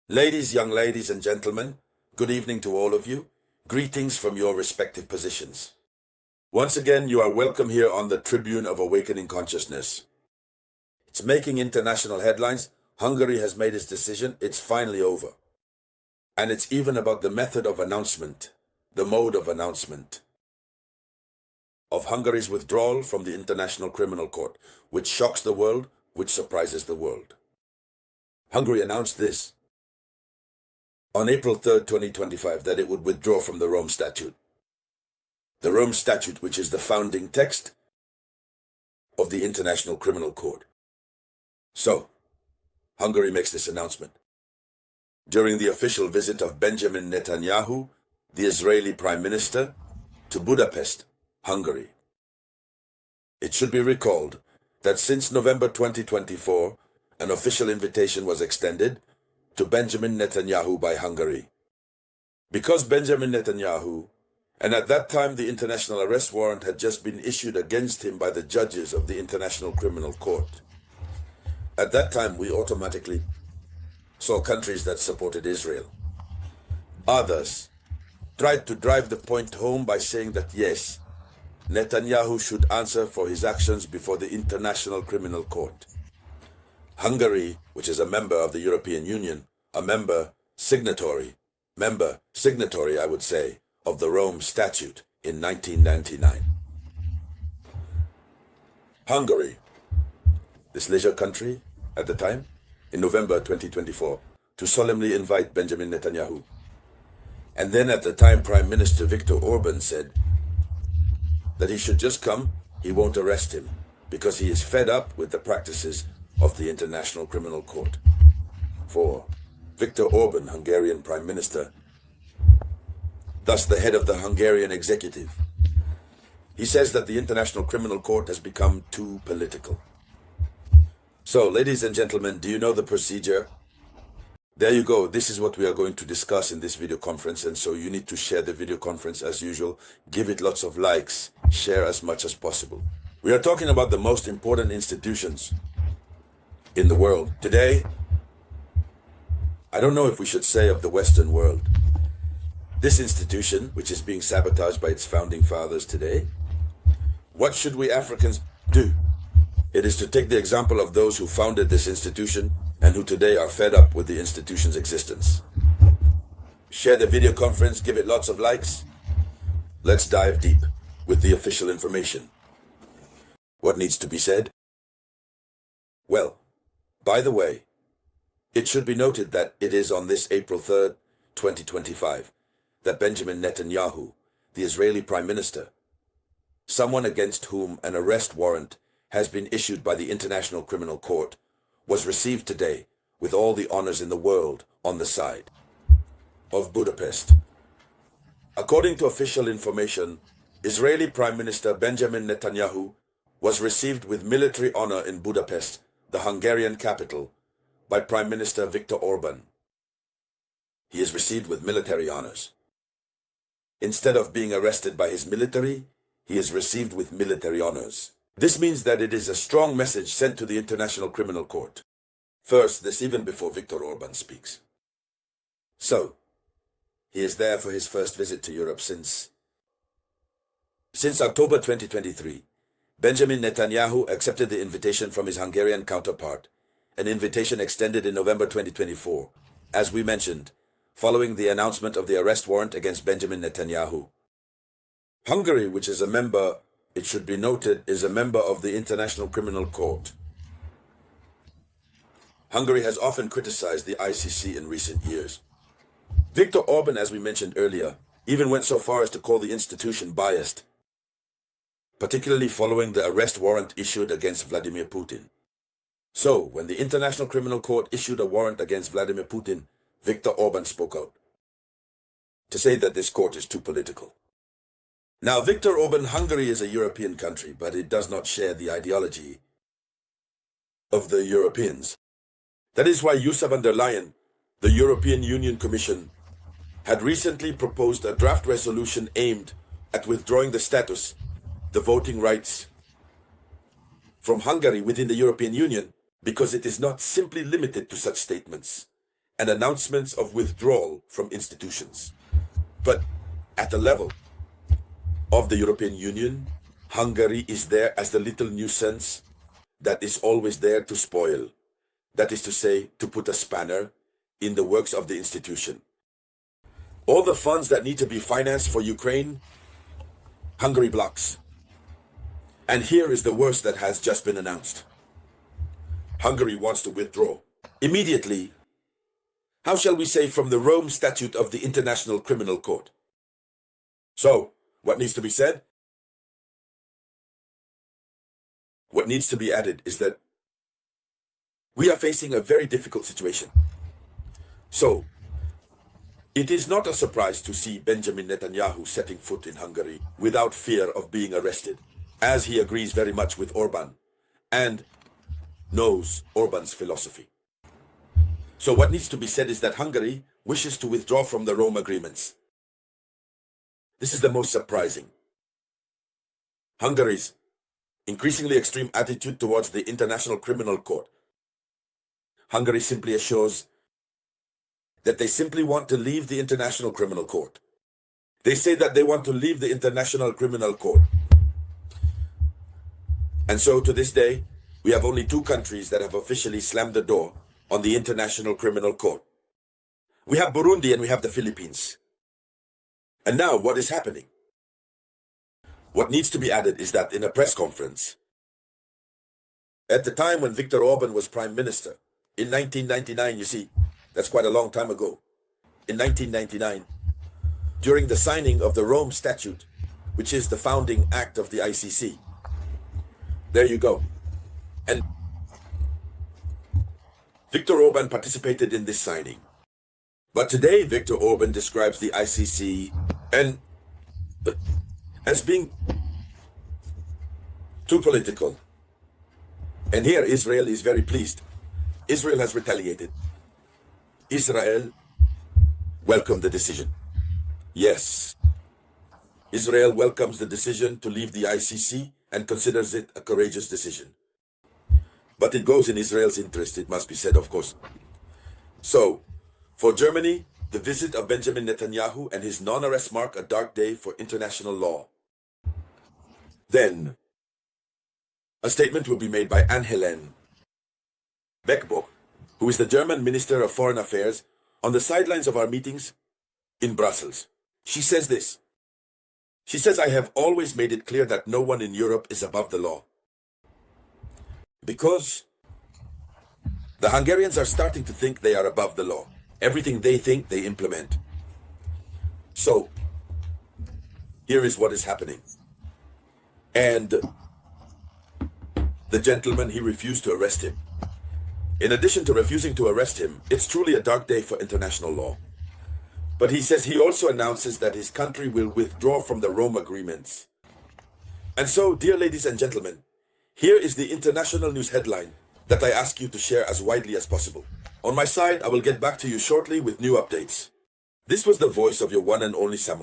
Young ladies and gentlemen, good evening to all of you. Greetings from your respective positions. Once again, you are welcome here on the Tribune of Awakening Consciousness. It's making international headlines. Hungary has made its decision. It's finally over. And it's even about the method of announcement, the mode of announcement of Hungary's withdrawal from the International Criminal Court, which shocks the world, which surprises the world. Hungary announced this on April 3rd, 2025, that it would withdraw from the Rome Statute. The Rome Statute, which is the founding text of the International Criminal Court. So, Hungary makes this announcement during the official visit of Benjamin Netanyahu, the Israeli Prime Minister, to Budapest, Hungary. It should be recalled that since November 2024, an official invitation was extended to Benjamin Netanyahu by Hungary. Because Benjamin Netanyahu, and at that time the international arrest warrant had just been issued against him by the judges of the International Criminal Court. At that time, we automatically saw countries that supported Israel. Others tried to drive the point home by saying that yes, Netanyahu should answer for his actions before the International Criminal Court. Hungary, which is a member of the European Union, a signatory, I would say, of the Rome Statute in 1999. Hungary, this leisure country at the time, in November 2024, to solemnly invite Benjamin Netanyahu. And then at the time, Prime Minister Viktor Orban said that he should just come, he won't arrest him, because he is fed up with the practices of the International Criminal Court. For Viktor Orban, Hungarian Prime Minister, thus the head of the Hungarian executive, he says that the International Criminal Court has become too political. So, ladies and gentlemen, do you know the procedure? There you go. This is what we are going to discuss in this video conference, and so you need to share the video conference as usual. Give it lots of likes. Share as much as possible. We are talking about the most important institutions in the world. Today, I don't know if we should say of the Western world. This institution, which is being sabotaged by its founding fathers today, what should we Africans do? It is to take the example of those who founded this institution and who today are fed up with the institution's existence. Share the video conference, give it lots of likes. Let's dive deep with the official information. What needs to be said? Well, by the way, it should be noted that it is on this April 3rd, 2025, that Benjamin Netanyahu, the Israeli Prime Minister, someone against whom an arrest warrant has been issued by the International Criminal Court, was received today with all the honors in the world on the side of Budapest. According to official information, Israeli Prime Minister Benjamin Netanyahu was received with military honor in Budapest, the Hungarian capital, by Prime Minister Viktor Orban. He is received with military honors. Instead of being arrested by his military, he is received with military honors. This means that it is a strong message sent to the International Criminal Court. First, this even before Viktor Orban speaks. So, he is there for his first visit to Europe since October 2023. Benjamin Netanyahu accepted the invitation from his Hungarian counterpart, an invitation extended in November 2024, as we mentioned, following the announcement of the arrest warrant against Benjamin Netanyahu. Hungary, which is a member, it should be noted, is a member of the International Criminal Court. Hungary has often criticized the ICC in recent years. Viktor Orban, as we mentioned earlier, even went so far as to call the institution biased, particularly following the arrest warrant issued against Vladimir Putin. So, when the International Criminal Court issued a warrant against Vladimir Putin, Viktor Orban spoke out to say that this court is too political. Now, Viktor Orban, Hungary is a European country, but it does not share the ideology of the Europeans. That is why Ursula von der Leyen, the European Union Commission, had recently proposed a draft resolution aimed at withdrawing the status, the voting rights from Hungary within the European Union, because it is not simply limited to such statements. and announcements of withdrawal from institutions. But at the level of the European Union, Hungary is there as the little nuisance that is always there to spoil. That is to say, to put a spanner in the works of the institution. All the funds that need to be financed for Ukraine, Hungary blocks. And here is the worst that has just been announced. Hungary wants to withdraw immediately. How shall we say, from the Rome Statute of the International Criminal Court? So, what needs to be said? What needs to be added is that we are facing a very difficult situation. So, it is not a surprise to see Benjamin Netanyahu setting foot in Hungary without fear of being arrested, as he agrees very much with Orban and knows Orban's philosophy. So what needs to be said is that Hungary wishes to withdraw from the Rome agreements. This is the most surprising. Hungary's increasingly extreme attitude towards the International Criminal Court. Hungary simply assures that they simply want to leave the International Criminal Court. They say that they want to leave the International Criminal Court. And so to this day, we have only two countries that have officially slammed the door on the International Criminal Court. We have Burundi and we have the Philippines. And now what is happening? What needs to be added is that in a press conference, at the time when Viktor Orban was Prime Minister, in 1999, you see, that's quite a long time ago. In 1999, during the signing of the Rome Statute, which is the founding act of the ICC, there you go. And Viktor Orban participated in this signing. But today, Viktor Orban describes the ICC as being too political. And here Israel is very pleased. Israel has retaliated. Israel welcomed the decision. Yes, Israel welcomes the decision to leave the ICC and considers it a courageous decision. But it goes in Israel's interest, it must be said, of course. So, for Germany, the visit of Benjamin Netanyahu and his non-arrest mark a dark day for international law. Then, a statement will be made by Anne-Helene Baerbock, who is the German Minister of Foreign Affairs, on the sidelines of our meetings in Brussels. She says this. She says, I have always made it clear that no one in Europe is above the law. Because the Hungarians are starting to think they are above the law. Everything they think, they implement. So, here is what is happening. And the gentleman, he refused to arrest him. In addition to refusing to arrest him, it's truly a dark day for international law. But he says he also announces that his country will withdraw from the Rome agreements. And so, dear ladies and gentlemen, here is the international news headline that I ask you to share as widely as possible. On my side, I will get back to you shortly with new updates. This was the voice of your one and only Samouraï.